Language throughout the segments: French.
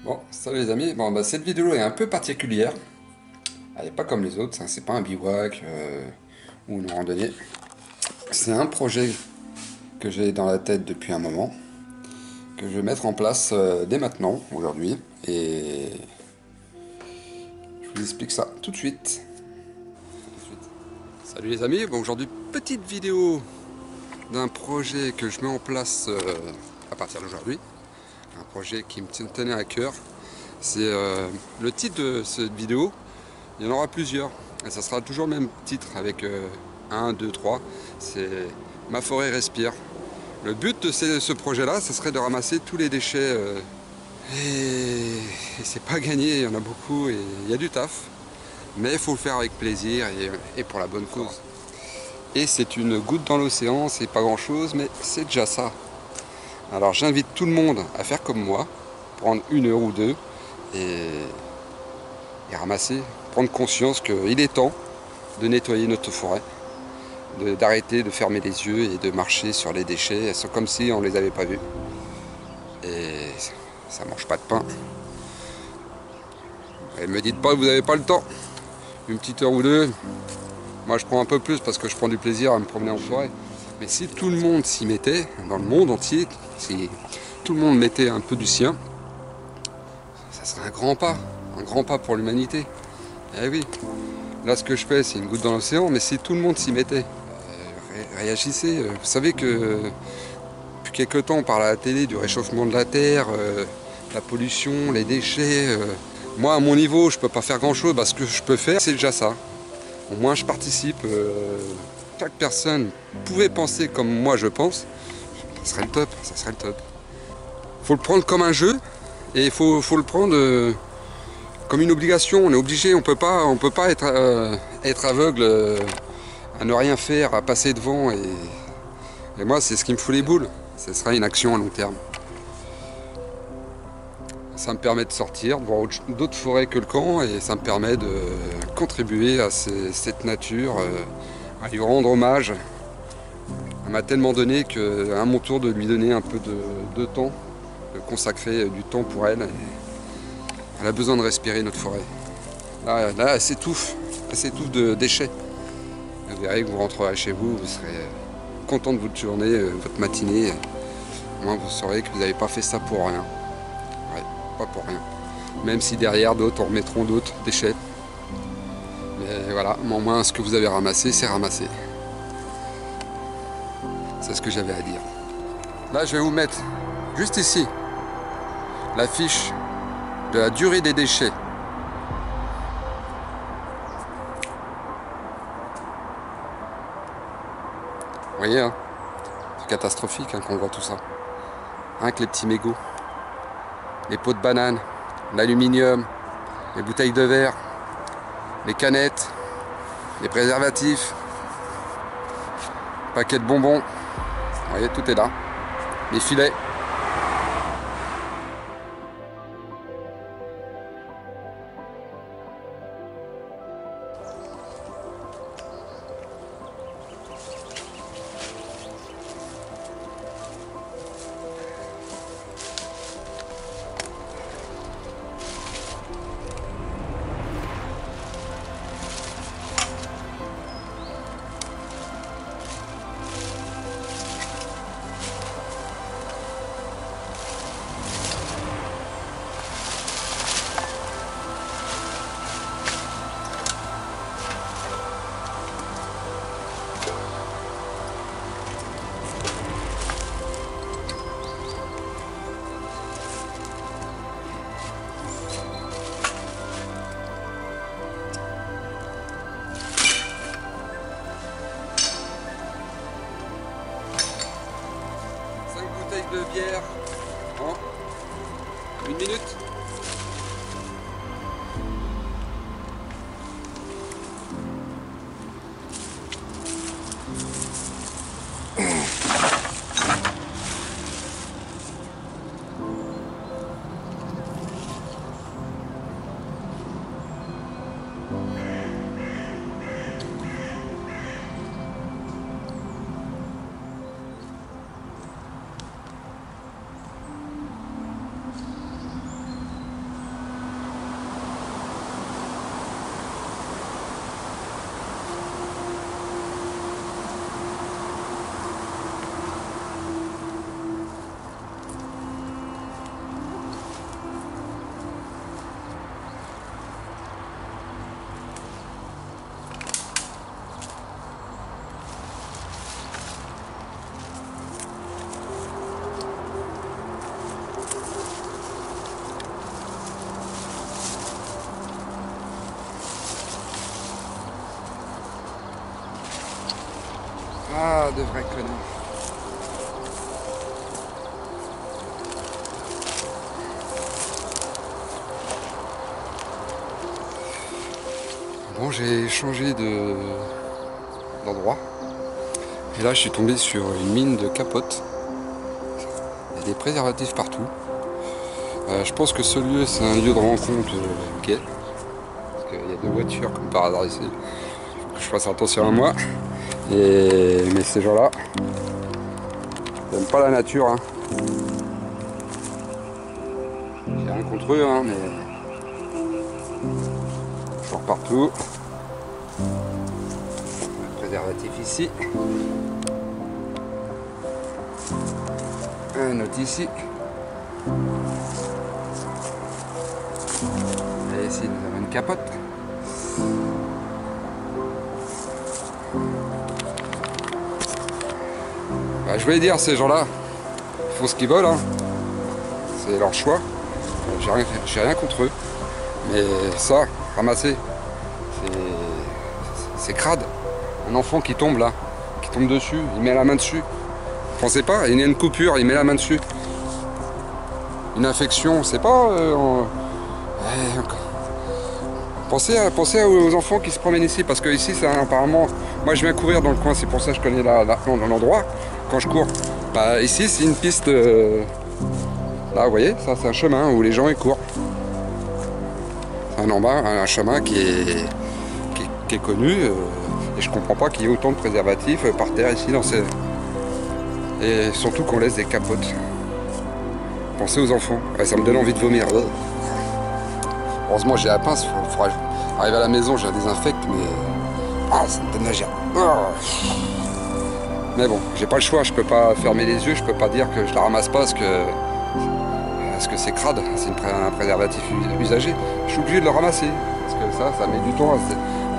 Bon, salut les amis. Bon, bah, cette vidéo est un peu particulière. Elle n'est pas comme les autres, hein. C'est pas un bivouac ou une randonnée. C'est un projet que j'ai dans la tête depuis un moment, que je vais mettre en place dès maintenant, aujourd'hui. Et je vous explique ça tout de suite. Salut les amis. Bon, aujourd'hui, petite vidéo d'un projet que je mets en place à partir d'aujourd'hui. Un projet qui me tenait à cœur. C'est le titre de cette vidéo. Il y en aura plusieurs. Et ça sera toujours le même titre avec 1, 2, 3. C'est Ma forêt respire. Le but de ce projet-là, ce serait de ramasser tous les déchets. Et c'est pas gagné, il y en a beaucoup et il y a du taf. Mais il faut le faire avec plaisir et pour la bonne cause. Et c'est une goutte dans l'océan, c'est pas grand-chose, mais c'est déjà ça. Alors j'invite tout le monde à faire comme moi, prendre 1 heure ou deux et ramasser, prendre conscience qu'il est temps de nettoyer notre forêt, d'arrêter de fermer les yeux et de marcher sur les déchets. Elles sont comme si on ne les avait pas vus. Et ça mange pas de pain. Et ne me dites pas que vous n'avez pas le temps. Une petite heure ou deux. Moi je prends un peu plus parce que je prends du plaisir à me promener en forêt. Mais si tout le monde s'y mettait, dans le monde entier, si tout le monde mettait un peu du sien, ça serait un grand pas pour l'humanité. Eh oui, là ce que je fais c'est une goutte dans l'océan, mais si tout le monde s'y mettait, réagissez. Vous savez que depuis quelques temps on parle à la télé du réchauffement de la Terre, la pollution, les déchets. Moi à mon niveau je peux pas faire grand chose, ce que je peux faire c'est déjà ça. Au moins je participe. Chaque personne pouvait penser comme moi je pense, ça serait le top, ça serait le top. Faut le prendre comme un jeu et il faut le prendre comme une obligation. On est obligé, on peut pas être aveugle à ne rien faire, à passer devant et moi c'est ce qui me fout les boules. Ce sera une action à long terme. Ça me permet de sortir, de voir d'autres forêts que le camp et ça me permet de contribuer à cette nature, à lui rendre hommage. Elle m'a tellement donné qu'à mon tour de lui donner un peu de temps, de consacrer du temps pour elle. Elle a besoin de respirer notre forêt. Là elle s'étouffe de déchets. Vous verrez que vous rentrerez chez vous, vous serez content de votre journée, votre matinée. Au moins vous saurez que vous n'avez pas fait ça pour rien. Ouais, pas pour rien. Même si derrière d'autres en remettront d'autres déchets. Mais voilà, au moins ce que vous avez ramassé, c'est ramassé. C'est ce que j'avais à dire. Là je vais vous mettre juste ici la fiche de la durée des déchets. Vous voyez, hein, c'est catastrophique hein, quand on voit tout ça. Rien que les petits mégots, les pots de banane, l'aluminium, les bouteilles de verre, les canettes, les préservatifs, paquets de bonbons. Vous voyez, tout est là. Les filets. De bière en 1 minute. Ah, de vrais connards. Bon, j'ai changé d'endroit. Et là, je suis tombé sur une mine de capotes. Il y a des préservatifs partout. Je pense que ce lieu, c'est un lieu de rencontre gay. Parce qu'il y a 2 voitures, comme par hasard ici. Il faut que je fasse attention à moi. Mais ces gens-là, ils n'aiment pas la nature. Hein. J'ai rien contre eux, hein, mais... Toujours partout. Un préservatif ici. Un autre ici. Et ici nous avons une capote. Bah, je voulais dire, ces gens-là, ils font ce qu'ils veulent. Hein. C'est leur choix. J'ai rien contre eux. Mais ça, ramasser, c'est crade. Un enfant qui tombe là, qui tombe dessus, il met la main dessus. Vous pensez pas, il y a une coupure, il met la main dessus. Une infection, c'est pas... Pensez aux enfants qui se promènent ici, parce que ici, c'est apparemment... Moi, je viens courir dans le coin, c'est pour ça que je connais l'endroit, quand je cours. Bah, ici, c'est une piste... Là, vous voyez, ça, c'est un chemin où les gens y courent. Un chemin qui est connu, et je comprends pas qu'il y ait autant de préservatifs par terre ici, dans ces... Et surtout qu'on laisse des capotes. Pensez aux enfants. Ouais, ça me donne envie de vomir. Heureusement j'ai la pince, il faudra arriver à la maison, je la désinfecte, mais ça me donne la gerbe. Mais bon, j'ai pas le choix, je peux pas fermer les yeux, je peux pas dire que je la ramasse pas parce que c'est crade, c'est un préservatif usagé. Je suis obligé de le ramasser, parce que ça met du temps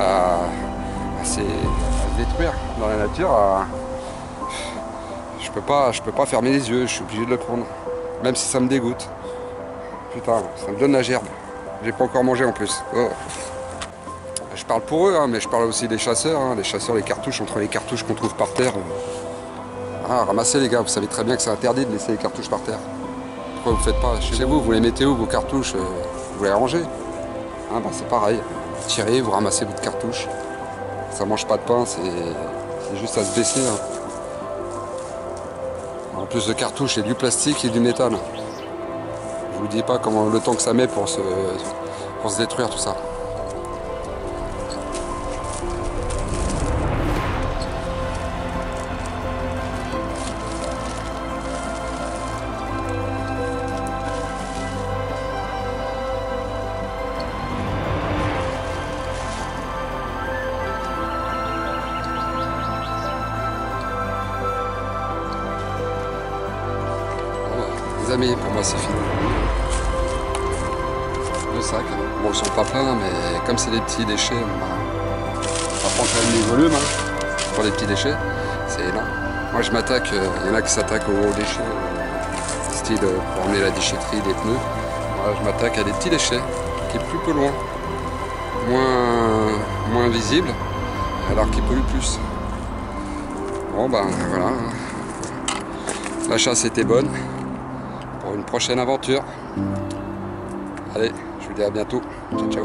à se détruire dans la nature. Je peux pas fermer les yeux, je suis obligé de le prendre, même si ça me dégoûte. Putain, ça me donne la gerbe. J'ai pas encore mangé en plus. Oh. Je parle pour eux, hein, mais je parle aussi des chasseurs. Hein. Les chasseurs, les cartouches, entre les cartouches qu'on trouve par terre. Ramassez les gars, vous savez très bien que c'est interdit de laisser les cartouches par terre. Pourquoi vous faites pas chez vous, vous les mettez où vos cartouches, vous les rangez. Bah, c'est pareil. Vous tirez, vous ramassez votre cartouche. Ça mange pas de pain, c'est juste à se baisser. Hein. En plus de cartouches, il y a du plastique et du méthane. Je vous dis pas comment le temps que ça met pour se détruire tout ça. Les amis, pour moi c'est fini. Le sac, bon ils sont pas pleins, mais comme c'est des petits déchets, on va prendre quand même des volumes pour les petits déchets, c'est énorme. Moi je m'attaque, il y en a qui s'attaquent aux gros déchets, style pour emmener la déchetterie des pneus. Moi je m'attaque à des petits déchets qui est plus peu loin, moins visible, alors qu'ils polluent plus. Bon ben voilà, la chasse était bonne. Pour une prochaine aventure. Allez, je vous dis à bientôt. Ciao, ciao.